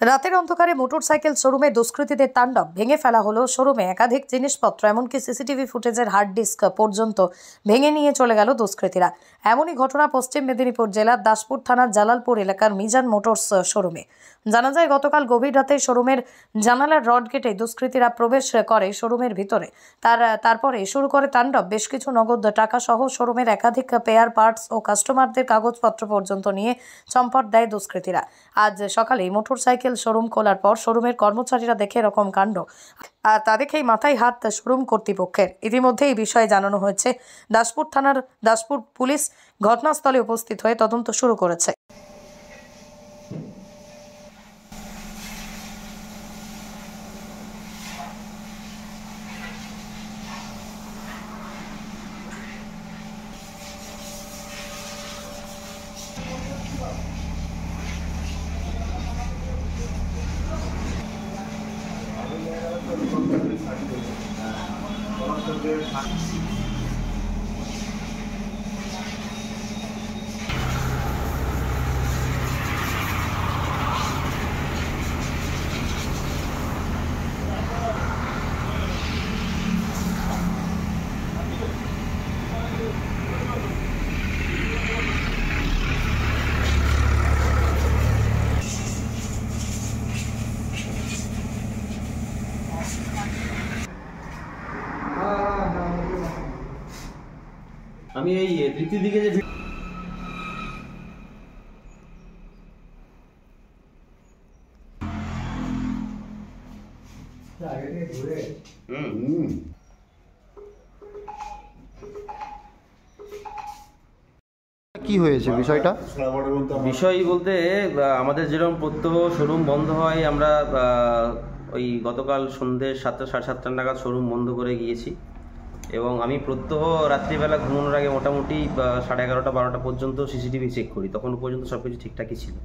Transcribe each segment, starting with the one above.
রাতের অন্ধকারে মোটরসাইকেল শোরুমে দুষ্কৃতীদের তাণ্ডব। ভেঙে ফেলা হলো শোরুমে একাধিক জিনিসপত্র, এমনকি সিসিটিভি ফুটেজের হার্ড ডিস্ক পর্যন্ত ভেঙে নিয়ে চলে গেল দুষ্কৃতীরা। এমনই ঘটনা পশ্চিম মেদিনীপুর জেলার দাসপুর থানার জালালপুর এলাকার মিজান মোটরস শোরুমে। জানা যায়, গতকাল গভীর রাতে শোরুমের জানালার রড কেটে দুষ্কৃতীরা প্রবেশ করে শোরুমের ভিতরে। তারপরে শুরু করে তাণ্ডব। বেশ কিছু নগদ টাকা সহ শোরুমের একাধিক পেয়ার পার্টস ও কাস্টমারদের কাগজপত্র পর্যন্ত নিয়ে চম্পট দেয় দুষ্কৃতীরা। আজ সকালে মোটরসাইকেল শোরুম খোলার পর শোরুমের কর্মচারীরা দেখে এরকম কাণ্ড, আর তা দেখেই মাথায় হাত শোরুম কর্তৃপক্ষের। ইতিমধ্যে এই বিষয়ে জানানো হয়েছে দাসপুর থানার। দাসপুর পুলিশ ঘটনাস্থলে উপস্থিত হয়ে তদন্ত শুরু করেছে। আমি এই তৃতীয় দিকে যে কি হয়েছে বিষয়টা? বিষয় বলতে আমাদের যেরকম প্রত্যহ শোরুম বন্ধ হয়, আমরা ওই গতকাল সন্ধ্যে 7টা সাড়ে 7টা নাগাদ শোরুম বন্ধ করে গিয়েছি এবং আমি প্রত্যহ রাত্রিবেলা ঘুমানোর আগে মোটামুটি 11:30 12টা পর্যন্ত সিসিটিভি চেক করি। তখন পর্যন্ত সব কিছু ঠিকঠাকই ছিল।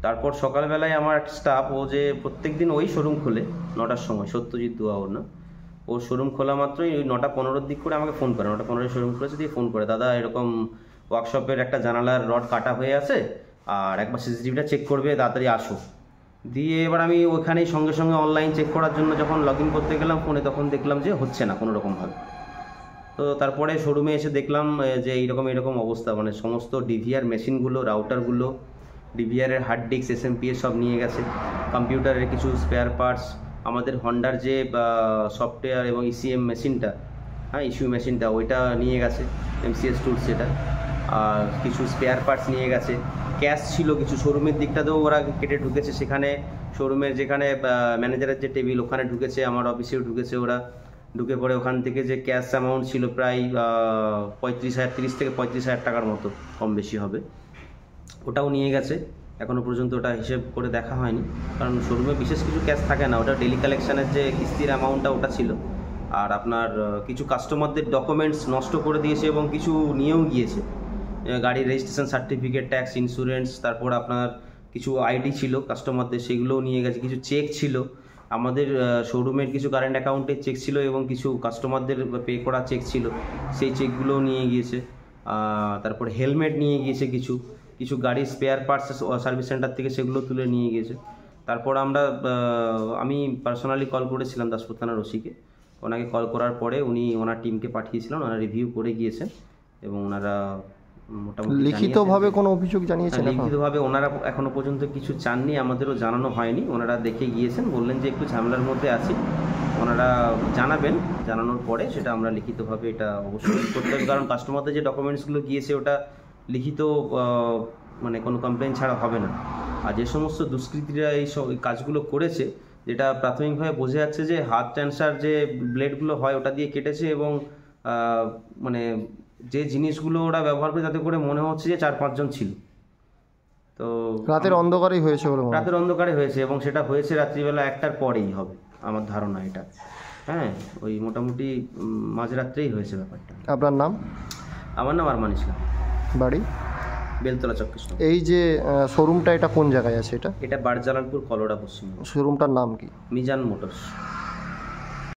তারপর সকালবেলায় আমার একটা স্টাফ, ও যে প্রত্যেক দিন ওই শোরুম খোলে 9টার সময়, সত্যজিৎ দুয়া ওর না, ও শোরুম খোলা মাত্রই ওই 9:15 দিক করে আমাকে ফোন করে। 9:15 শোরুম খুলেছে, দিয়ে ফোন করে, দাদা এরকম ওয়ার্কশপের একটা জানালার রড কাটা হয়ে আছে, আর একবার সিসিটিভিটা চেক করবে, তাড়াতাড়ি আসো। দিয়ে এবার আমি ওখানেই সঙ্গে সঙ্গে অনলাইন চেক করার জন্য যখন লগ ইন করতে গেলাম ফোনে, তখন দেখলাম যে হচ্ছে না কোনো রকমভাবে। তো তারপরে শোরুমে এসে দেখলাম যে এইরকম অবস্থা, মানে সমস্ত ডিভিআর মেশিনগুলো, রাউটারগুলো, ডিভিআরের হার্ড ডিস্ক, এসএমপিএস সব নিয়ে গেছে। কম্পিউটারের কিছু স্পেয়ার পার্টস, আমাদের হন্ডার যে সফটওয়্যার এবং ইসিএম মেশিনটা, ইস্যু মেশিনটা, ওইটা নিয়ে গেছে, এমসিএস টুলস যেটা, আর কিছু স্পেয়ার পার্টস নিয়ে গেছে। ক্যাশ ছিল কিছু, শোরুমের দিকটাতেও ওরা কেটে ঢুকেছে, সেখানে শোরুমের যেখানে ম্যানেজারের যে টেবিল ওখানে ঢুকেছে, আমার অফিসেও ঢুকেছে। ওরা ঢুকে পড়ে ওখান থেকে যে ক্যাশ অ্যামাউন্ট ছিল প্রায় 30 থেকে 35,000 টাকার মতো, কম বেশি হবে, ওটাও নিয়ে গেছে। এখনও পর্যন্ত ওটা হিসেব করে দেখা হয়নি, কারণ শোরুমে বিশেষ কিছু ক্যাশ থাকে না, ওটা ডেলি কালেকশানের যে কিস্তির অ্যামাউন্টটা ওটা ছিল। আর আপনার কিছু কাস্টমারদের ডকুমেন্টস নষ্ট করে দিয়েছে এবং কিছু নিয়েও গিয়েছে, গাড়ির রেজিস্ট্রেশন সার্টিফিকেট, ট্যাক্স, ইন্স্যুরেন্স, তারপর আপনার কিছু আইডি ছিল কাস্টমারদের, সেগুলোও নিয়ে গেছে। কিছু চেক ছিল, আমাদের শোরুমের কিছু কারেন্ট অ্যাকাউন্টের চেক ছিল এবং কিছু কাস্টমারদের পে করা চেক ছিল, সেই চেকগুলোও নিয়ে গিয়েছে। তারপর হেলমেট নিয়ে গিয়েছে, কিছু গাড়ির স্পেয়ার পার্টস সার্ভিস সেন্টার থেকে সেগুলো তুলে নিয়ে গিয়েছে। তারপর আমি পার্সোনালি কল করেছিলাম দাসপুর থানার ওসিকে। ওনাকে কল করার পরে উনি ওনার টিমকে পাঠিয়েছিলেন, ওনারা রিভিউ করে গিয়েছেন এবং ওনারা মোটামুটি লিখিতভাবে কোনো অভিযোগ জানিয়েছেন? লিখিতভাবে ওনারা এখনো পর্যন্ত কিছু চাননি, আমাদেরও জানানো হয়নি। ওনারা দেখে গিয়েছেন, বললেন যে একটু ঝামেলার মধ্যে আছি, ওনারা জানাবেন, জানানোর পরে সেটা আমরা লিখিতভাবে এটা অবশ্যই করতে হবে, কারণ কাস্টমারদের যে ডকুমেন্টসগুলো গিয়েছে ওটা লিখিত মানে কোনো কমপ্লেন ছাড়া হবে না। আর যে সমস্ত দুষ্কৃতীরা এই কাজগুলো করেছে, যেটা প্রাথমিকভাবে বোঝা যাচ্ছে যে হাত ট্যান্সার যে ব্লেডগুলো হয় ওটা দিয়ে কেটেছে এবং মানে যে জিনিসগুলো ওরা ব্যবহার করে তাতে করে মনে হচ্ছে যে 4-5 জন ছিল। তো রাতের অন্ধকারেই হয়েছে বলে? রাতের অন্ধকারে হয়েছে এবং সেটা হয়েছে রাত্রিবেলা 1টার পরেই হবে আমার ধারণা এটা। হ্যাঁ, ওই মোটামুটি মাঝরাত্রেই হয়েছে ব্যাপারটা। আপনার নাম? আমার নাম আরমান ইসলাম, বাড়ি বেলতলা চক্কেশ্বর। এই যে শোরুমটা, এটা কোন জায়গায় আছে? এটা বারজালালপুর, কলোরা, পশ্চিম। শোরুমটার নাম কি? মিজান মোটরস।